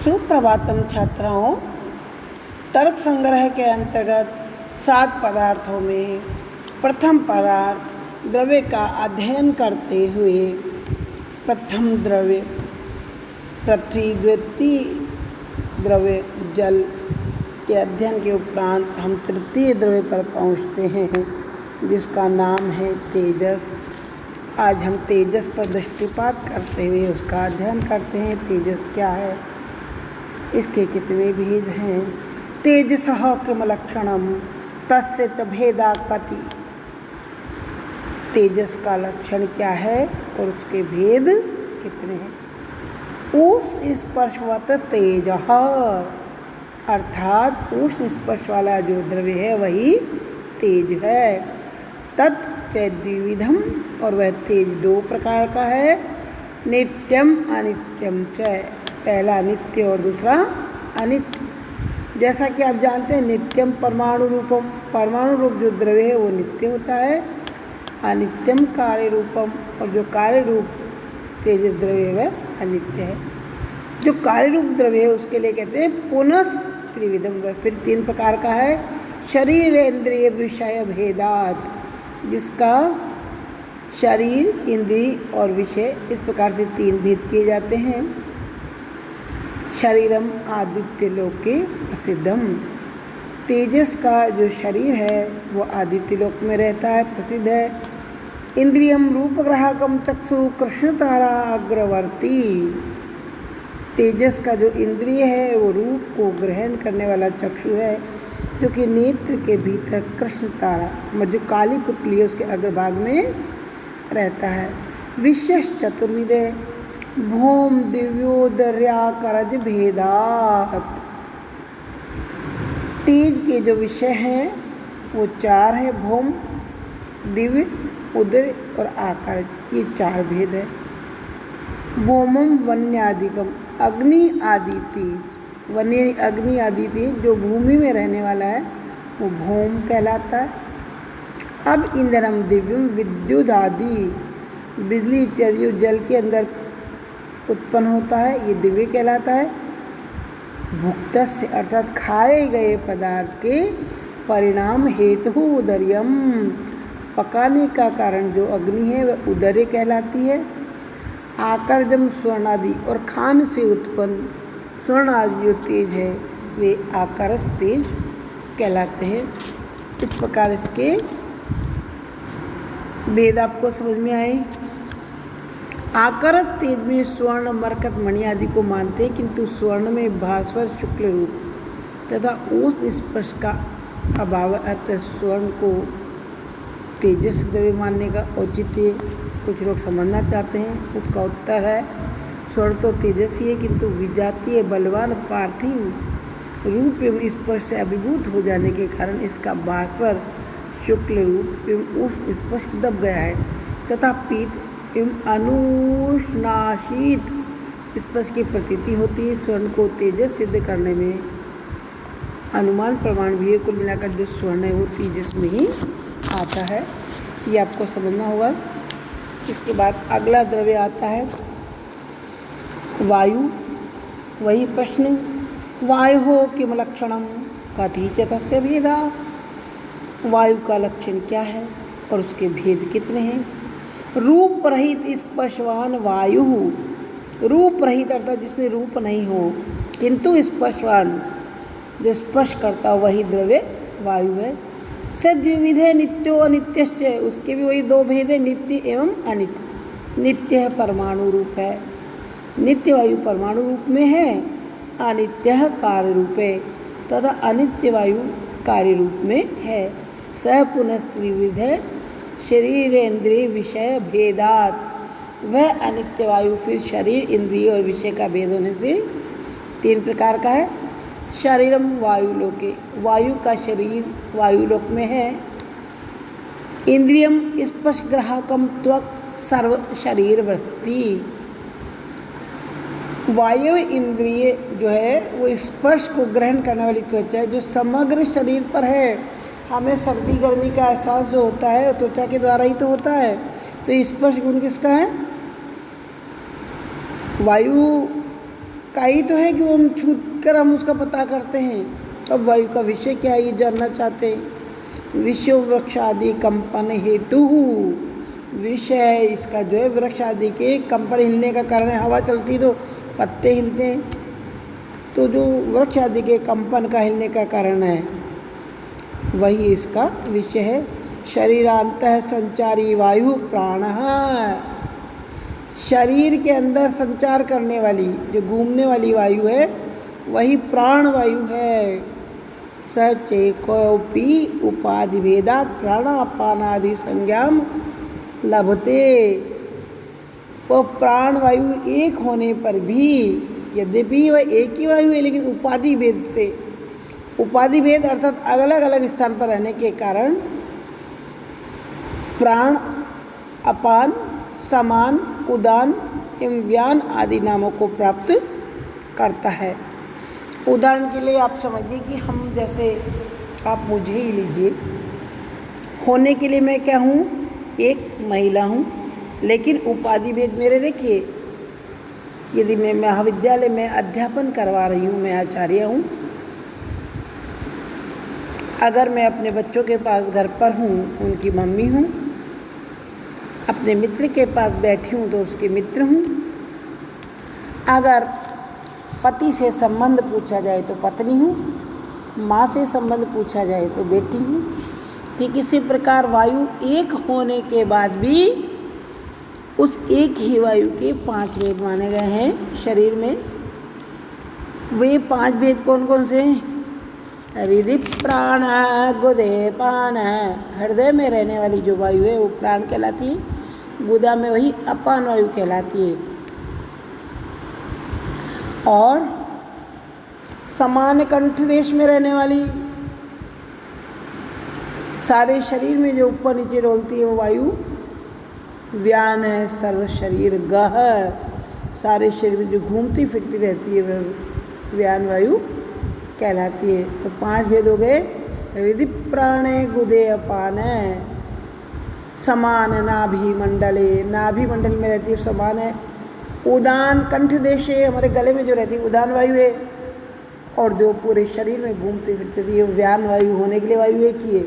सुप्रभातम छात्राओं। तर्क संग्रह के अंतर्गत 7 पदार्थों में प्रथम पदार्थ द्रव्य का अध्ययन करते हुए प्रथम द्रव्य पृथ्वी, द्वितीय द्रव्य जल के अध्ययन के उपरांत हम तृतीय द्रव्य पर पहुँचते हैं जिसका नाम है तेजस। आज हम तेजस पर दृष्टिपात करते हुए उसका अध्ययन करते हैं। तेजस क्या है, इसके कितने भेद हैं। तेजसः किमलक्षणम् तस्य च भेदा कति। तेजस का लक्षण क्या है और उसके भेद कितने हैं। उष्ण स्पर्शवत तेजः, अर्थात उष्ण स्पर्श वाला जो द्रव्य है वही तेज है। तत् च द्विविधम, और वह तेज 2 प्रकार का है। नित्यम अनित्यम च, पहला नित्य और दूसरा अनित्य। जैसा कि आप जानते हैं नित्यम परमाणु रूपम, परमाणु रूप जो द्रव्य है वो नित्य होता है। अनित्यम कार्य रूपम, और जो कार्य रूप तेजस द्रव्य है वह अनित्य है। जो कार्य रूप द्रव्य है उसके लिए कहते हैं पुनः त्रिविधम, वह फिर 3 प्रकार का है। शरीर इंद्रिय विषय भेदात, जिसका शरीर, इंद्रिय और विषय इस प्रकार से 3 भेद किए जाते हैं। शरीरम आदित्य लोके प्रसिद्धम, तेजस का जो शरीर है वो आदित्य लोक में रहता है, प्रसिद्ध है। इंद्रियम रूपग्राहकम चक्षु कृष्ण तारा अग्रवर्ती, तेजस का जो इंद्रिय है वो रूप को ग्रहण करने वाला चक्षु है जो कि नेत्र के भीतर कृष्ण तारा, मतलब जो काली पुतली है उसके अग्रभाग में रहता है। विशेष चतुर्विध है। भौम दिव्योदर्याकरज भेदात, तेज के जो विषय हैं वो 4 है। भौम, दिव्य, उदर और आकरज, ये 4 भेद है। भौमम वन्यादिकम, अग्नि आदि तेज, वन्य अग्नि आदि तेज जो भूमि में रहने वाला है वो भौम कहलाता है। अब इंद्रम दिव्यम विद्युत आदि, बिजली इत्यादि जो जल के अंदर उत्पन्न होता है ये दिव्य कहलाता है। भुक्तस्य, अर्थात खाए गए पदार्थ के परिणाम हेतु उदर्यम, पकाने का कारण जो अग्नि है वह उदर्य कहलाती है। आकर्जम स्वर्णादि, और खान से उत्पन्न स्वर्ण आदि जो तेज है वे आकर्ष तेज कहलाते हैं। इस प्रकार इसके भेद आपको समझ में आए। आकर्ष तेज में स्वर्ण, मरकत, मणि आदि को मानते हैं, किंतु स्वर्ण में भास्वर शुक्ल रूप तथा उष्ण स्पर्श का अभाव, अतः स्वर्ण को तेजस द्रव्य मानने का औचित्य कुछ लोग समझना चाहते हैं। उसका उत्तर है स्वर्ण तो तेजस ही है, किंतु विजातीय बलवान पार्थिव रूप एवं स्पर्श से अभिभूत हो जाने के कारण इसका भास्वर शुक्ल रूप एवं उष्ण स्पर्श दब गया है तथा पीत एवं अनुष्णाशीत स्पर्श की प्रतीति होती है। स्वर्ण को तेजस सिद्ध करने में अनुमान प्रमाण भी है। कुल मिलाकर जो स्वर्ण है वो तेजस में ही आता है, ये आपको समझना होगा। इसके बाद अगला द्रव्य आता है वायु। वही प्रश्न, वायु हो किम लक्षणम कथि च तस्य भेदा, वायु का लक्षण क्या है और उसके भेद कितने हैं। रूप रहित स्पर्शवान वायु, रूप रहित अर्थात जिसमें रूप नहीं हो किंतु स्पर्शवान, जो स्पर्श करता हो वही द्रव्य वायु है। सद्विविध है नित्यो अनित्यश्च, उसके भी वही 2 भेद है, नित्य एवं अनित्य। नित्य है परमाणु रूप है, नित्य वायु परमाणु रूप में है। अनित्य कार्य रूप है तथा अनित्य वायु कार्य रूप में है। सह पुनः त्रिविध है। शरीर इंद्रिय विषय भेदात, वह अनित्य वायु फिर शरीर, इंद्रिय और विषय का भेद होने से 3 प्रकार का है। शरीरम वायु लोके, वायु का शरीर वायुलोक में है। इंद्रियम स्पर्श ग्राहकम त्वक सर्व शरीर वृत्ति, वायु इंद्रिय जो है वो स्पर्श को ग्रहण करने वाली त्वचा है जो समग्र शरीर पर है। हमें सर्दी गर्मी का एहसास जो होता है वो त्वचा के द्वारा ही तो होता है। तो स्पर्श गुण किसका है? वायु काई तो है कि वो हम छू कर हम उसका पता करते हैं। अब वायु का विषय क्या है ये जानना चाहते हैं। विषय वृक्ष आदि कंपन हेतु, विषय इसका जो है वृक्ष आदि के कंपन हिलने का कारण है। हवा चलती तो पत्ते हिलते हैं, तो जो वृक्ष आदि के कंपन का हिलने का कारण है वही इसका विषय है। शरीरांतः संचारी वायु प्राण, शरीर के अंदर संचार करने वाली जो घूमने वाली वायु है वही प्राण वायु है। सचेकोपि उपाधि भेदात प्राणापानादि संज्ञाम लभते, वो प्राण वायु एक होने पर भी, यद्यपि वह एक ही वायु है लेकिन उपाधि भेद से, उपाधि भेद अर्थात अलग अलग स्थान पर रहने के कारण प्राण, अपान, समान, उदान एवं व्यान आदि नामों को प्राप्त करता है। उदाहरण के लिए आप समझिए कि हम जैसे, आप मुझे ही लीजिए, होने के लिए मैं क्या हूँ, एक महिला हूँ, लेकिन उपाधि भेद मेरे देखिए, यदि मैं महाविद्यालय में अध्यापन करवा रही हूँ, मैं आचार्य हूँ, अगर मैं अपने बच्चों के पास घर पर हूँ, उनकी मम्मी हूँ, अपने मित्र के पास बैठी हूँ तो उसके मित्र हूँ, अगर पति से संबंध पूछा जाए तो पत्नी हूँ, माँ से संबंध पूछा जाए तो बेटी हूँ। ठीक इसी प्रकार वायु एक होने के बाद भी उस एक ही वायु के 5 भेद माने गए हैं शरीर में। वे 5 भेद कौन कौन से हैं? हृदय प्राण गुदे पान, हृदय में रहने वाली जो वायु है वो प्राण कहलाती है, गुदा में वही अपान वायु कहलाती है। और समान कंठ देश में रहने वाली, सारे शरीर में जो ऊपर नीचे डोलती है वो वायु व्यान है। सर्व शरीर गह, सारे शरीर में जो घूमती फिरती रहती है वह व्यान वायु कहलाती है। तो 5 भेद हो गए। हृदय प्राणे गुदे अपान, समान नाभि मंडले, नाभि मंडल में रहती है समान है। उदान कंठ देश है, हमारे गले में जो रहती है उदान वायु है। और जो पूरे शरीर में घूमती फिरती थी वो व्यान वायु, होने के लिए वायु एक ही है,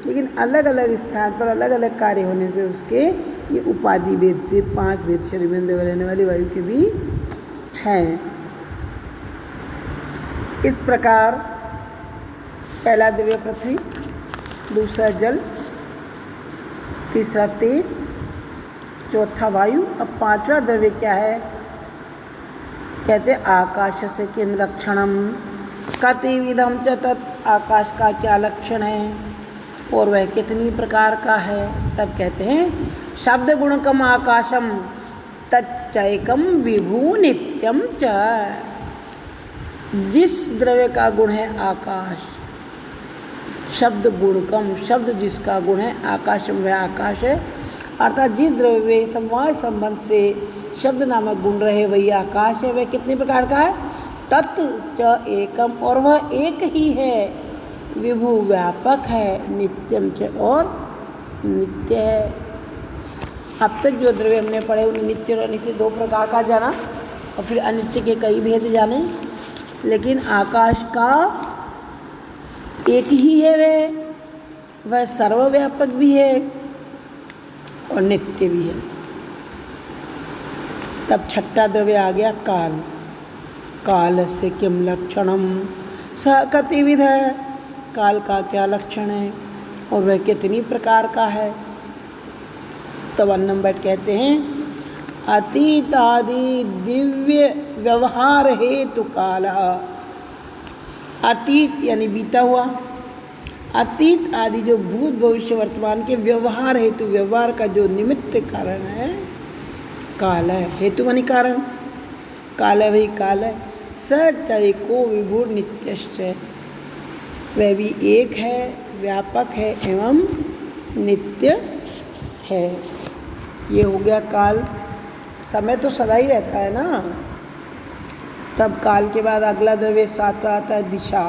लेकिन अलग अलग स्थान पर अलग अलग कार्य होने से उसके ये उपाधि भेद से 5 भेद शरीर में रहने वाली वायु के भी हैं। इस प्रकार पहला द्रव्य पृथ्वी, दूसरा जल, तीसरा तेज, चौथा वायु। अब 5वां द्रव्य क्या है? कहते आकाश से किम लक्षणम कतिविधम च तत्, आकाश का क्या लक्षण है और वह कितनी प्रकार का है? तब कहते हैं शब्द गुणकम आकाशम तच्चैकम विभु नित्यम च, जिस द्रव्य का गुण है आकाश, शब्द गुणकम, शब्द जिसका गुण है, आकाशम वह आकाश है, अर्थात जिस द्रव्य में समवाय संबंध से शब्द नामक गुण रहे वही आकाश है। वह कितने प्रकार का है? तत् च एकम, और वह एक ही है, विभु व्यापक है, नित्यम च और नित्य है। अब तक जो द्रव्य हमने पढ़े उन्हें नित्य और अनित्य 2 प्रकार का जाना और फिर अनित्य के कई भेद जाने, लेकिन आकाश का एक ही है, वह सर्वव्यापक भी है और नित्य भी है। तब 6ठा द्रव्य आ गया काल। काल से किम लक्षणम स कतिविध है, काल का क्या लक्षण है और वह कितनी प्रकार का है? तो 1 नंबर कहते हैं अतीत आदि दिव्य व्यवहार हेतु काल। अतीत यानी बीता हुआ, अतीत आदि जो भूत भविष्य वर्तमान के व्यवहार हेतु, व्यवहार का जो निमित्त कारण है काल है। हेतु मानी कारण, काल है वही काल है। सचैको विभुर नित्यश्च, वह भी एक है, व्यापक है एवं नित्य है। ये हो गया काल। समय तो सदा ही रहता है ना। तब काल के बाद अगला द्रव्य 7वां आता है दिशा।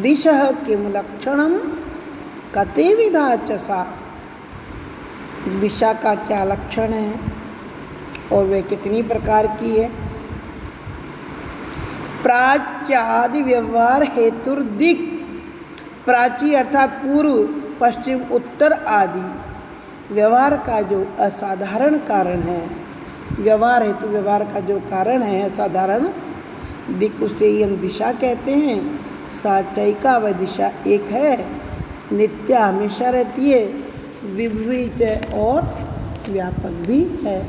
दिशः किम लक्षणम कतिविधा च सा, दिशा का क्या लक्षण है और वह कितनी प्रकार की है? प्राच्यादि व्यवहार हेतुर दिक्, प्राची अर्थात पूर्व, पश्चिम, उत्तर आदि व्यवहार का जो असाधारण कारण है, व्यवहार हेतु व्यवहार का जो कारण है असाधारण, दिक् उसे ही हम दिशा कहते हैं। साचयिका वह दिशा एक है, नित्या हमेशा रहती है, विभुच और व्यापक भी है।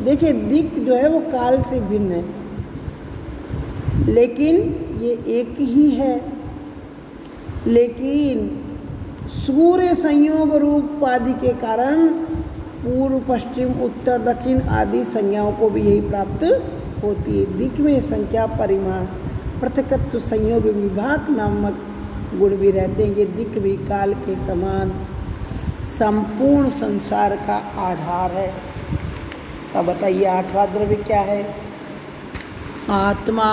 देखिए दिक् जो है वो काल से भिन्न है, लेकिन ये एक ही है। लेकिन सूर्य संयोग रूप आदि के कारण पूर्व, पश्चिम, उत्तर, दक्षिण आदि संज्ञाओं को भी यही प्राप्त होती है। दिक् में संख्या, परिमाण, पृथकत्व, संयोग, विभाग नामक गुण भी रहते हैं। ये दिक् भी काल के समान संपूर्ण संसार का आधार है। अब बताइए 8वां द्रव्य क्या है? आत्मा।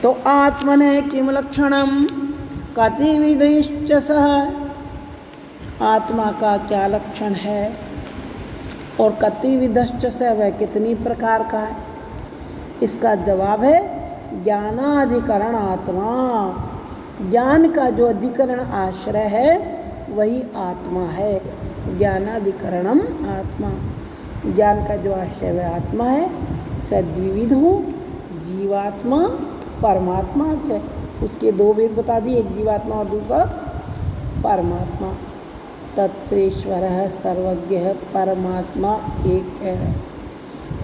तो आत्मन है किम लक्षणम कतिविधश्च सः, आत्मा का क्या लक्षण है और कतिविधश्च सः वह कितनी प्रकार का है? इसका जवाब है ज्ञानाधिकरण आत्मा। ज्ञान का जो अधिकरण आश्रय है वही आत्मा है। ज्ञानाधिकरणम आत्मा, ज्ञान का जो आश्रय वह आत्मा है। सद्विविध हो, जीवात्मा परमात्मा च, उसके दो भेद बता दिए, एक जीवात्मा और दूसरा परमात्मा। तत्रेश्वरः सर्वज्ञः, परमात्मा एक है।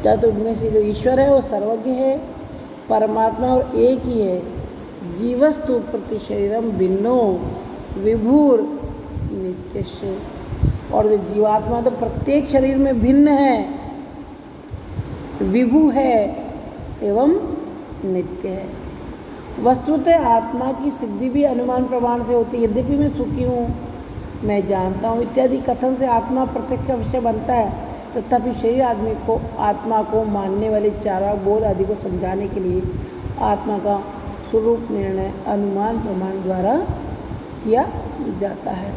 तत् उनमें से जो ईश्वर है वो सर्वज्ञ है, परमात्मा और एक ही है। जीवस्तु प्रति शरीरम भिन्नो विभुर नित्यस्य, और जो जीवात्मा तो प्रत्येक शरीर में भिन्न है, विभु है एवं नित्य है। वस्तुतः आत्मा की सिद्धि भी अनुमान प्रमाण से होती है। यद्यपि मैं सुखी हूँ, मैं जानता हूँ इत्यादि कथन से आत्मा प्रत्यक्ष का विषय बनता है, तथापि शरीर आदमी को, आत्मा को मानने वाले चारा बोध आदि को समझाने के लिए आत्मा का स्वरूप निर्णय अनुमान प्रमाण द्वारा किया जाता है।